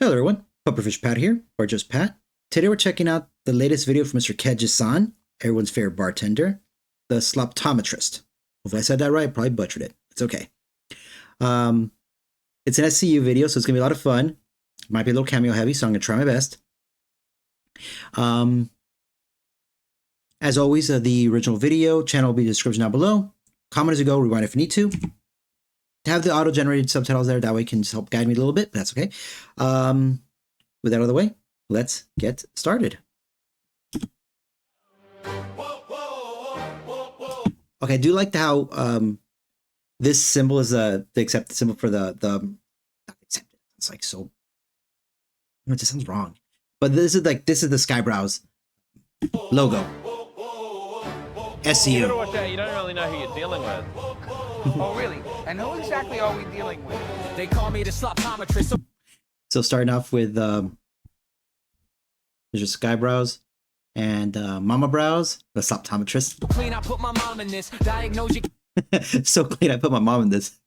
Hello everyone, Pufferfish Pat here, or just Pat. Today we're checking out the latest video from Mr. jiisan, everyone's favorite bartender, the Sloptometrist. Hopefully I said that right, probably butchered it. It's okay. It's an SCU video, so it's going to be a lot of fun. Might be a little cameo heavy, so I'm going to try my best. As always, the original video channel will be in the description down below. Comment as you go, rewind if you need to. Have the auto-generated subtitles there, that way it can just help guide me a little bit, but that's okay. With that out of the way, let's get started. Okay, I do like how this symbol is the accept symbol for the accept. It's like so. It just sounds wrong, but this is the Skybrows logo. SCU. You don't really know who you're dealing with. Oh, really? And who exactly are we dealing with? They call me the Sloptometrist. So starting off with there's your Skybrows and Mama Brows, the Sloptometrist. Clean, I put my mom in this. Diagnose you. So clean, I put my mom in this.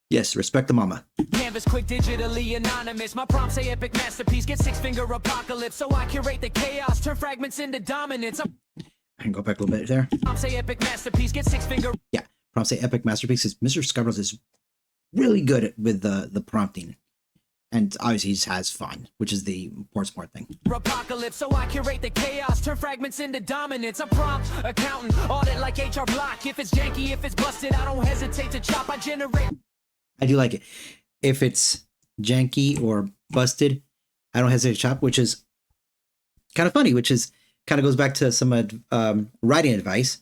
Yes, respect the mama. Canvas quick, digitally anonymous. My prompts say epic masterpiece. Get six-finger apocalypse. So I curate the chaos, turn fragments into dominance. I can go back a little bit there. Prompts say epic masterpiece. Get six-finger. Yeah, prompts say epic masterpiece. Mr. Skybrows is really good with the prompting. And obviously he just has fun, which is the important thing. Apocalypse, so I curate the chaos, turn fragments into dominance. I'm prompt, accountant, audit like HR block. If it's janky, if it's busted, I don't hesitate to chop. I generate. I do like it. If it's janky or busted, I don't hesitate to chop, which is kind of funny, which is kind of goes back to some writing advice.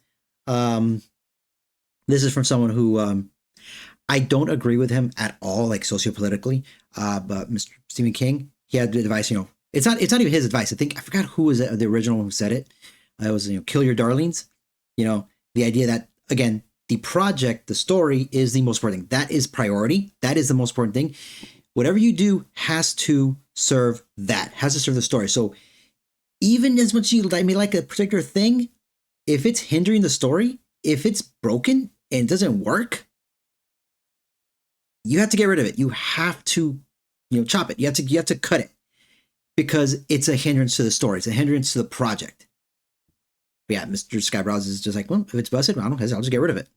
This is from someone who I don't agree with him at all, like sociopolitically. But Mr. Stephen King, he had advice. You know, it's not even his advice. I forgot who was the original one who said it. It was kill your darlings. You know, the idea that again, the project, the story is the most important thing. That is priority. That is the most important thing. Whatever you do has to serve that. Has to serve the story. So even as much as you may like a particular thing, if it's hindering the story, if it's broken and it doesn't work, you have to get rid of it. You have to, chop it. You have to cut it because it's a hindrance to the story. It's a hindrance to the project. But yeah, Mr. Skybrows is just like, well, if it's busted, I'll just get rid of it.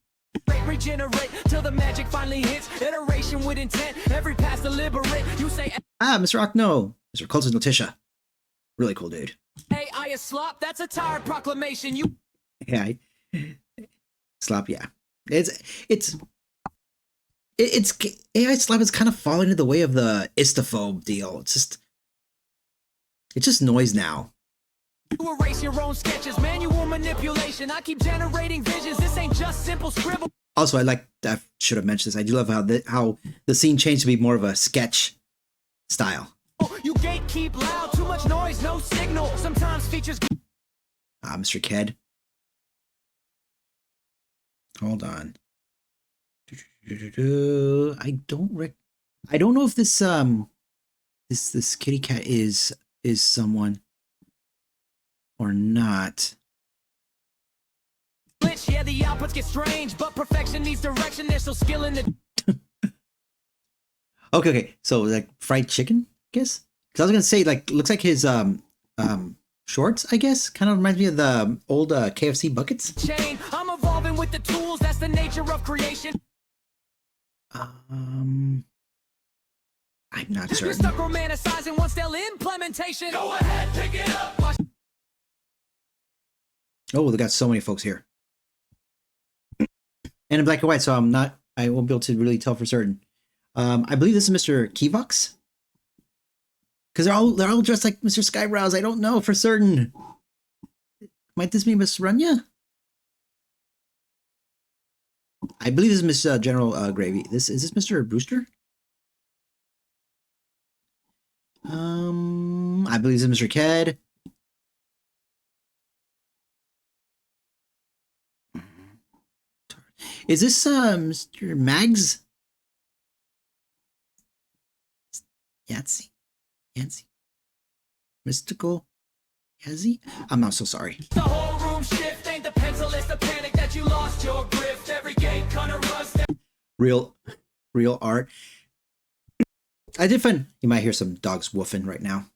Regenerate till the magic finally hits. Iteration with intent. Every pass deliberate. You say, Mr. Rockno, Mr. Cultus Notisha. Really cool dude. hey, I a slop. That's a tired proclamation. You. Yeah. Slop, yeah. It's AI slap is kind of falling into the way of the istophobe deal. It's just noise now. You erase your own sketches, manual manipulation. I keep generating visions. This ain't just simple scribble. Also, I should have mentioned this. I do love how the scene changed to be more of a sketch style. You gatekeep loud, too much noise, no signal. Sometimes features. Mr. Ked. Hold on. I don't know if this this kitty cat is someone or not. Glitch, yeah, the outputs get strange, but perfection needs direction. There's no skill in the. Okay. So like fried chicken, I guess. Because I was gonna say looks like his shorts, I guess. Kind of reminds me of the old KFC buckets. Chain. I'm evolving with the tools. That's the nature of creation. I'm not certain. You're stuck romanticizing one stale implementation. Go ahead, pick it up. Oh, they got so many folks here. And in black and white, so I won't be able to really tell for certain. I believe this is Mr. Kivox. Because they're all dressed like Mr. Skybrows. I don't know for certain. Might this be Miss Runya? I believe this is Miss General Gravy. Is this Mr. Brewster? I believe this is Mr. Ked. Is this Mr. Mags? Yancy? Mystical? Yazzie? I'm not so sorry. The whole room shift ain't the pencil, it's the panic that you lost your grip. Every gate kind of rust. Real art. I did find, you might hear some dogs woofing right now.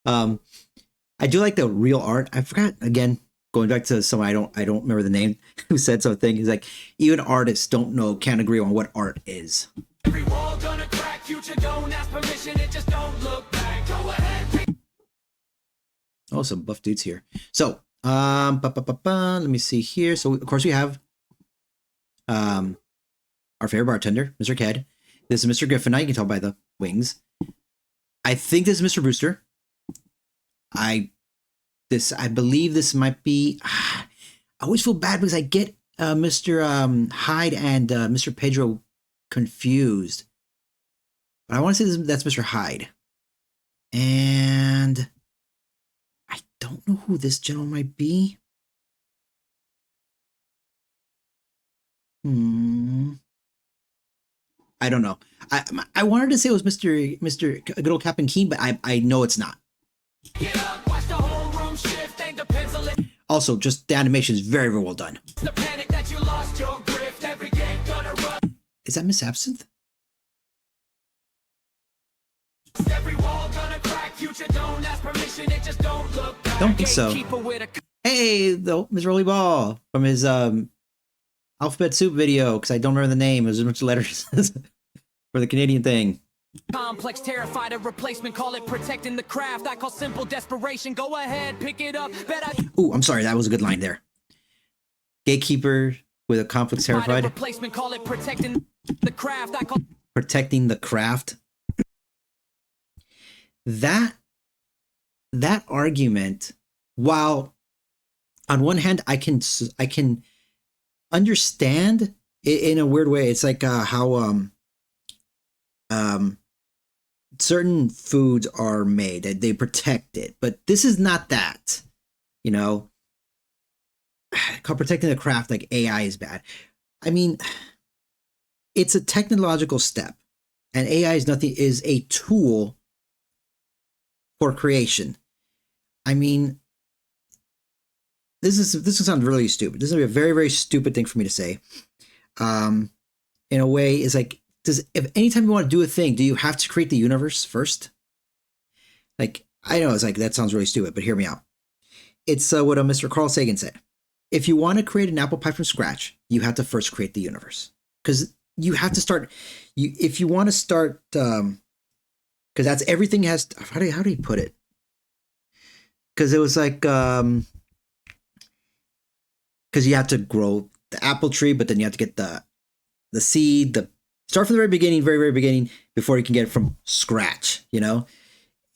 I do like the real art. I forgot, again, going back to someone I don't remember the name who said something. He's like, even artists can't agree on what art is. Every wall gonna crack, future don't ask permission, it just don't look back. Go ahead. Oh, some buff dudes here. So, let me see here. So, of course, we have our favorite bartender, Mr. Ked. This is Mr. Griffinite. You can tell by the wings. I think this is Mr. Brewster. I believe this might be. I always feel bad because I get Mr. Hyde and Mr. Pedro confused. But I want to say that's Mr. Hyde. And I don't know who this gentleman might be. I don't know. I wanted to say it was Mr. Good Old Captain Keen, but I know it's not. Get up, watch the whole room shift, ain't the pencil it. Also, just the animation is very, very well done. The panic that you lost your grift, every game gonna run. Is that Miss Absinthe? Every wall gonna crack, future don't ask permission, it just don't look back. Don't think so. Gatekeeper with a Hey, Miss Rolly Ball from his Alphabet Soup video, because I don't remember the name. It was a bunch of letters for the Canadian thing. complex, terrified of replacement, call it protecting the craft. I call simple desperation. Go ahead, pick it up. Bet I Ooh, I'm sorry, that was a good line there. Gatekeeper with a complex, terrified, replacement, call it protecting the craft. I call protecting the craft. That argument, while on one hand I can understand in a weird way. It's like how certain foods are made, they protect it, but this is not that, you know. Called protecting the craft, like AI is bad. I mean, it's a technological step, and AI is a tool for creation. I mean, this sounds really stupid. This is gonna be a very, very stupid thing for me to say. In a way, is like, if anytime you want to do a thing, do you have to create the universe first? Like, I know it's like, that sounds really stupid, but hear me out. It's what Mr. Carl Sagan said. If you want to create an apple pie from scratch, you have to first create the universe, because you have to start. If you want to start, because that's everything has. How do you put it? Because it was like, because you have to grow the apple tree, but then you have to get the seed, start from the very beginning, very, very beginning, before you can get it from scratch. You know,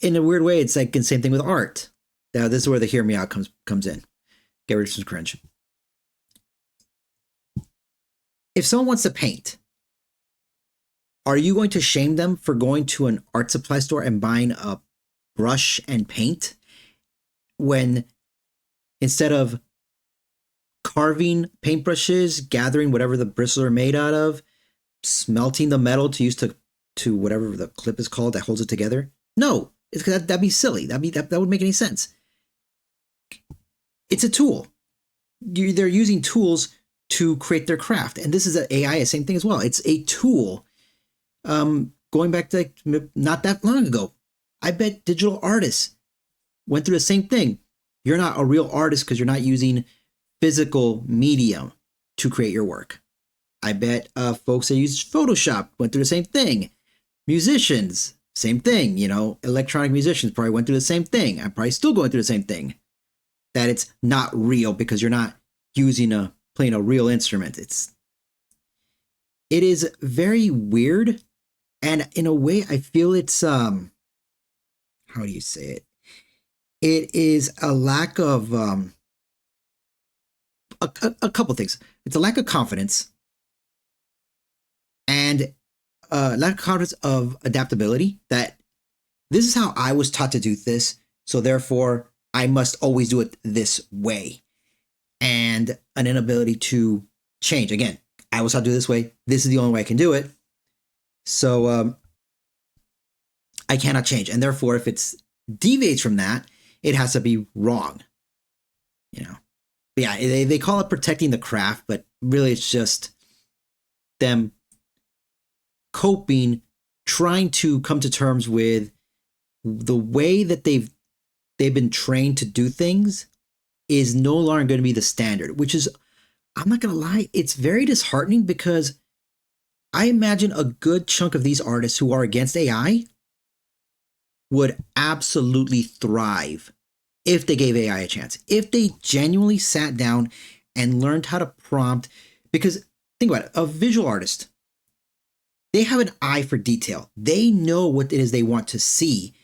in a weird way, it's like the same thing with art. Now, this is where the hear me out comes in. Get rid of some cringe. If someone wants to paint, are you going to shame them for going to an art supply store and buying a brush and paint, when instead of carving paintbrushes, gathering whatever the bristles are made out of, smelting the metal to use to whatever the clip is called that holds it together? No, that'd be silly. That wouldn't make any sense. It's a tool. They're using tools to create their craft, and this is an AI, the same thing as well. It's a tool. Going back to not that long ago, I bet digital artists went through the same thing. You're not a real artist because you're not using physical medium to create your work. I bet folks that use Photoshop went through the same thing. Musicians, same thing. You know, electronic musicians probably went through the same thing. I'm probably still going through the same thing. That it's not real because you're not playing a real instrument. It is very weird, and in a way, I feel it's how do you say it? It is a lack of a couple things. It's a lack of confidence, and lack of confidence of adaptability. That this is how I was taught to do this, so therefore I must always do it this way, and an inability to change. Again, I was taught to do it this way. This is the only way I can do it. So I cannot change, and therefore, if it's deviates from that, it has to be wrong. You know, but yeah, they call it protecting the craft, but really, it's just them coping trying to come to terms with the way that they've been trained to do things is no longer going to be the standard, which is, I'm not going to lie, it's very disheartening because I imagine a good chunk of these artists who are against AI would absolutely thrive if they gave AI a chance. If they genuinely sat down and learned how to prompt, because think about it, a visual artist, they have an eye for detail. They know what it is they want to see,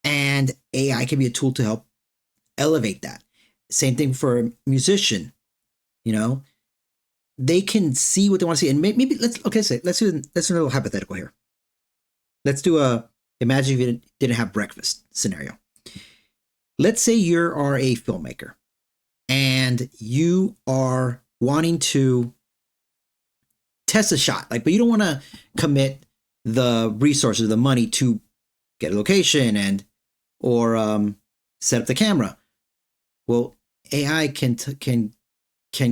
and AI can be a tool to help elevate that. Same thing for a musician, you know, they can see what they want to see. And maybe let's do a little hypothetical here. Let's do imagine if you didn't have breakfast scenario. Let's say you are a filmmaker and you are wanting to test a shot, but you don't want to commit the resources, the money to get a location or set up the camera. Well, AI can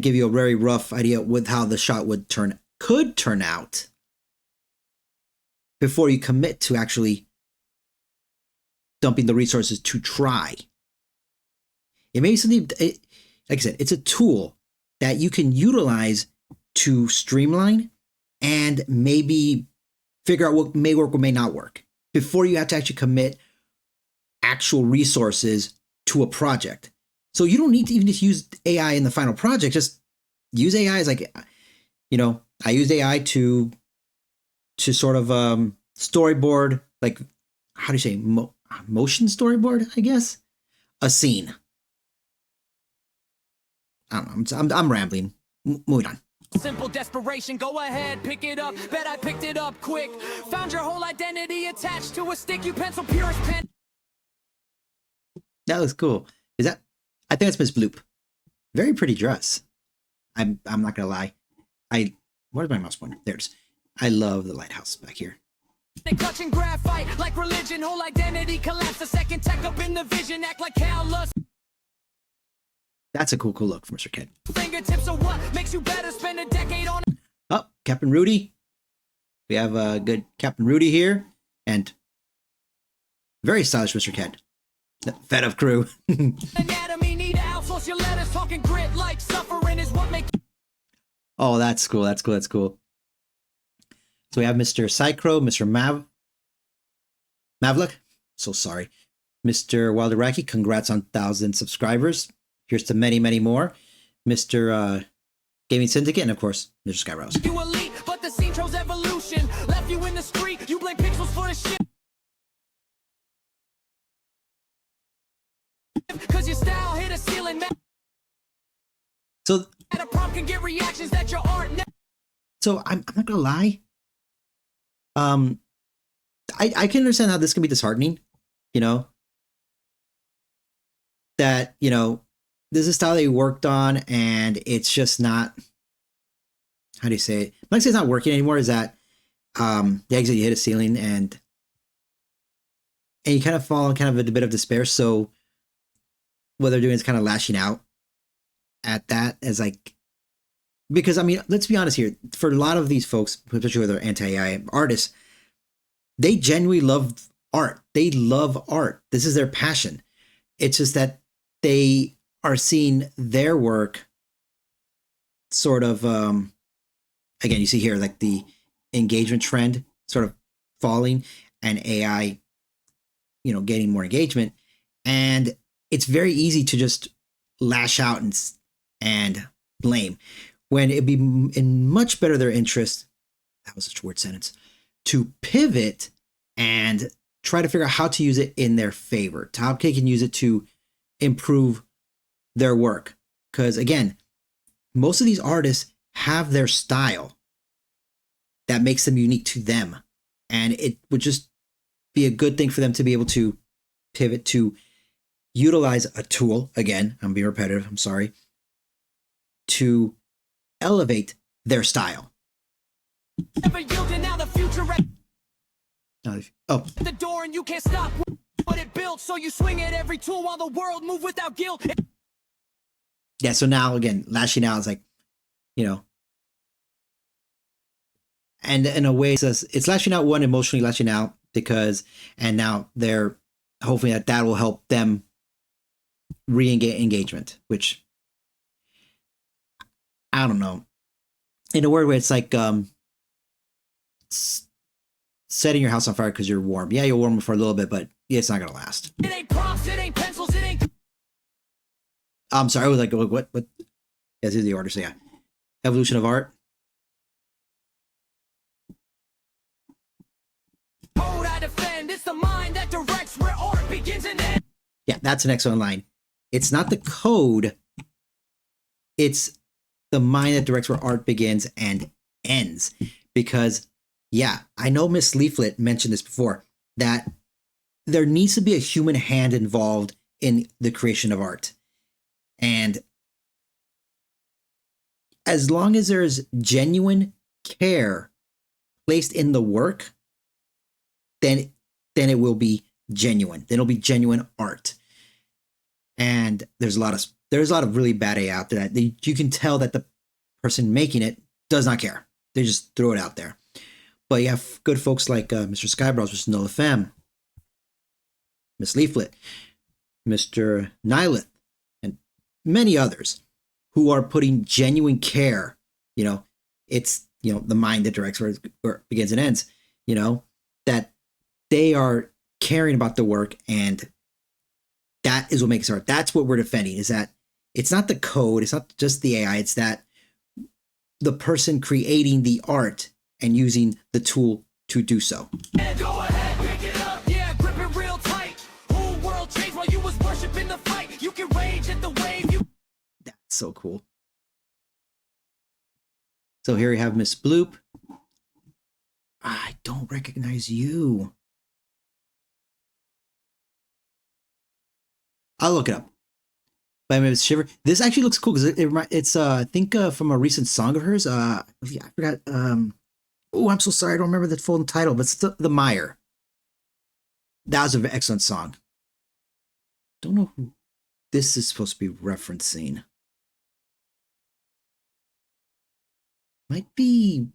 give you a very rough idea with how the shot could turn out before you commit to actually dumping the resources to try. It may be something, like I said, it's a tool that you can utilize to streamline and maybe figure out what may work, what may not work before you have to actually commit actual resources to a project. So you don't need to even just use AI in the final project. Just use AI as I used AI to sort of storyboard, how do you say, motion storyboard, I guess, a scene. I don't know. I'm rambling. Moving on. Simple desperation, go ahead, pick it up. Bet I picked it up quick. Found your whole identity attached to a stick. You pencil purest pen. That was cool. I think that's Miss Bloop. Very pretty dress. I'm not gonna lie. Where's my mouse pointer? There it is. I love the lighthouse back here. They clutch and grab, fight like religion. Whole identity collapse. The second tech up in the vision. Act like callous. That's a cool look for Mr. Kid. Fingertips of what makes you better. Spend a decade on. Oh, Captain Rudy. We have a good Captain Rudy here, and very stylish Mr. Kid. Fed up crew. Anatomy need to outsource your letters. Talking grit like suffering is what makes. Oh, that's cool. That's cool. So we have Mr. Psychro, Mr. Mavlik. So sorry. Mr. Wilderaki, congrats on 1,000 subscribers. Here's to many, many more. Mr. Gaming Syndicate, and of course, Mr. Skyrose. You elite, but the scene chose evolution. Left you in the street. You blame pixels for the shit. Cause your style hit a ceiling. So a prompt can get reactions that your art. So I'm not gonna lie. I can understand how this can be disheartening, that, this is a style that you worked on and it's just not, how do you say it? Not say it's not working anymore, is that the exit, you hit a ceiling and you kind of fall in kind of a bit of despair. So what they're doing is kind of lashing out at that as because let's be honest here, for a lot of these folks, especially with their anti-AI artists, they genuinely love art. They love art. This is their passion. It's just that they are seeing their work sort of, again, you see here, the engagement trend sort of falling and AI, gaining more engagement. And it's very easy to just lash out and blame, when it'd be in much better their interest, that was such a weird sentence, to pivot and try to figure out how to use it in their favor. How they can use it to improve their work. Because again, most of these artists have their style that makes them unique to them. And it would just be a good thing for them to be able to pivot to utilize a tool. Again, I'm being repetitive, I'm sorry, to elevate their style. Never yielding, now the future Oh. the door and you can't stop what it built, so you swing at every tool while the world move without guilt. Yeah, so now again, lashing out is and in a way, it's lashing out, one, emotionally lashing out because, and now they're hoping that will help them re-engage engagement, which I don't know. In a word where it's like setting your house on fire because you're warm. Yeah, you're warm for a little bit, but it's not gonna last. It ain't props, it ain't pencils, it ain't. I'm sorry, I was like, what? Yeah, this is the order. So yeah, evolution of art. Code I defend, it's the mind that directs where art begins and ends. Yeah, that's an excellent line. It's not the code, it's the mind that directs where art begins and ends. Because, yeah, I know Miss Leaflet mentioned this before, that there needs to be a human hand involved in the creation of art. And as long as there's genuine care placed in the work, then it will be genuine. Then it'll be genuine art. And there's a lot of really bad AI out there that you can tell that the person making it does not care. They just throw it out there. But you have good folks like Mr. Skybrows, Mr. Nola Femme, Miss Leaflet, Mr. Nihilith, and many others who are putting genuine care. You know, it's, you know, the mind that directs where it begins and ends, you know, that they are caring about the work, and that is what makes art. That's what we're defending, is that it's not the code, it's not just the AI, it's that the person creating the art and using the tool to do so. And go ahead, pick it up, yeah, grip it real tight. Whole world changed while you was worshiping the fight. You can rage at the wave, you. That's so cool. So here we have Miss Bloop. I don't recognize you. I'll look it up. By Miss Shiver. This actually looks cool because it's I think from a recent song of hers. I forgot. Oh, I'm so sorry. I don't remember the full title, but it's the Mire. That was an excellent song. Don't know who this is supposed to be referencing. Might be.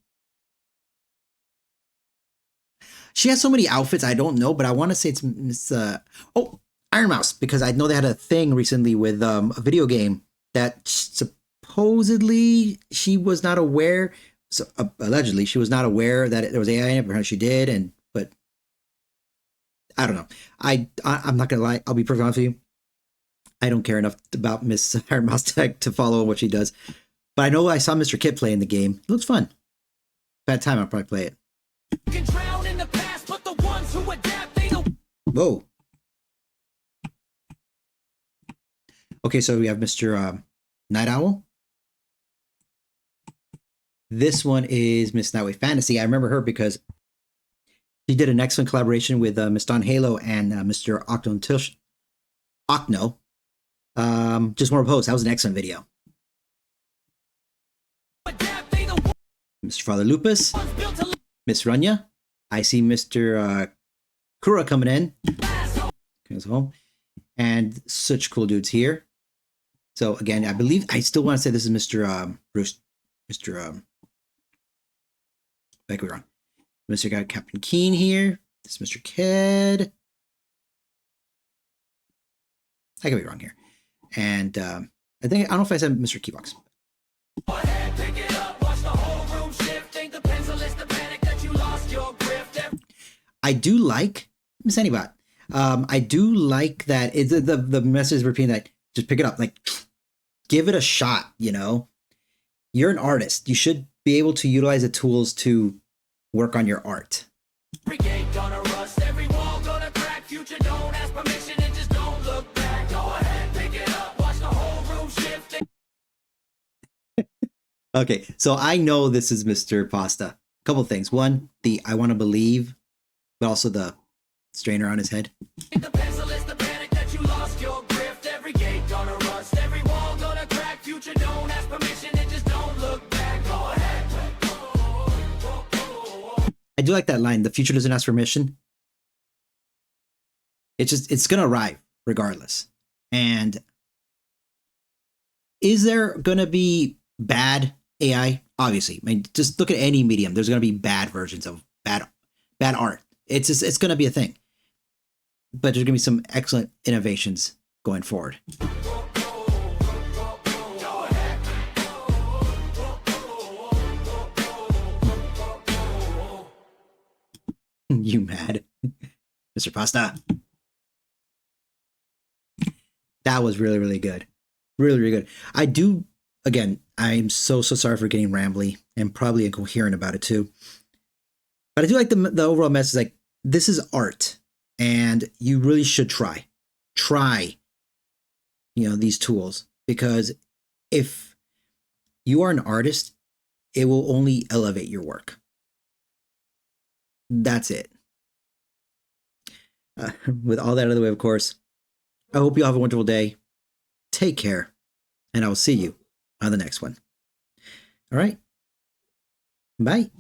She has so many outfits. I don't know, but I want to say it's Miss. Oh, Iron Mouse, because I know they had a thing recently with a video game that supposedly she was not aware. So allegedly, she was not aware that there was AI in it, but she did. But I don't know. I'm not gonna lie. I'll be perfectly honest with you. I don't care enough about Miss Iron Mouse Tech to follow what she does. But I know I saw Mr. Kit play in the game. It looks fun. Bad time, I'll probably play it. You can drown in the past, but the ones who adapt, they don't. Whoa. Okay, so we have Mr. Night Owl. This one is Miss Nightwave Fantasy. I remember her because she did an excellent collaboration with Miss Dawn Halo and Mr. Octo Tilsh. Ocno. Just more posts. That was an excellent video. Mr. Father Lupus. Miss Runya. I see Mr. Kura coming in. Goes home. And such cool dudes here. So again, I still want to say this is Mr. Bruce, Mr. I could be wrong. Mr. got Captain Keen here. This is Mr. Ked. I could be wrong here. And I don't know if I said Mr. Keybox. I do like Miss Anybot. I do like that it's the message repeating that just pick it up, like give it a shot, you know. You're an artist. You should be able to utilize the tools to work on your art. Brigade gonna rust, every wall gonna crack, future don't ask permission and just don't look back. Go ahead, pick it up, watch the whole room shift. Okay, so I know this is Mr. Pasta. Couple things. One, the I want to believe, but also the strainer on his head. The pencil is the panic that you lost your grip. Every gate gonna rust, every wall gonna crack, future don't ask permission and just don't look back. Go ahead. I do like that line. The future doesn't ask permission. It's gonna arrive regardless. And is there gonna be bad AI, obviously. I mean, just look at any medium. There's going to be bad versions of bad art. It's going to be a thing. But there's going to be some excellent innovations going forward. You mad, Mr. Pasta? That was really, really good. Really, really good. I do, again, I'm so sorry for getting rambly and probably incoherent about it too. But I do like the overall message. Like, this is art, and you really should try, these tools, because if you are an artist, it will only elevate your work. That's it. With all that out of the way, of course, I hope you all have a wonderful day. Take care, and I will see you on the next one. All right. Bye.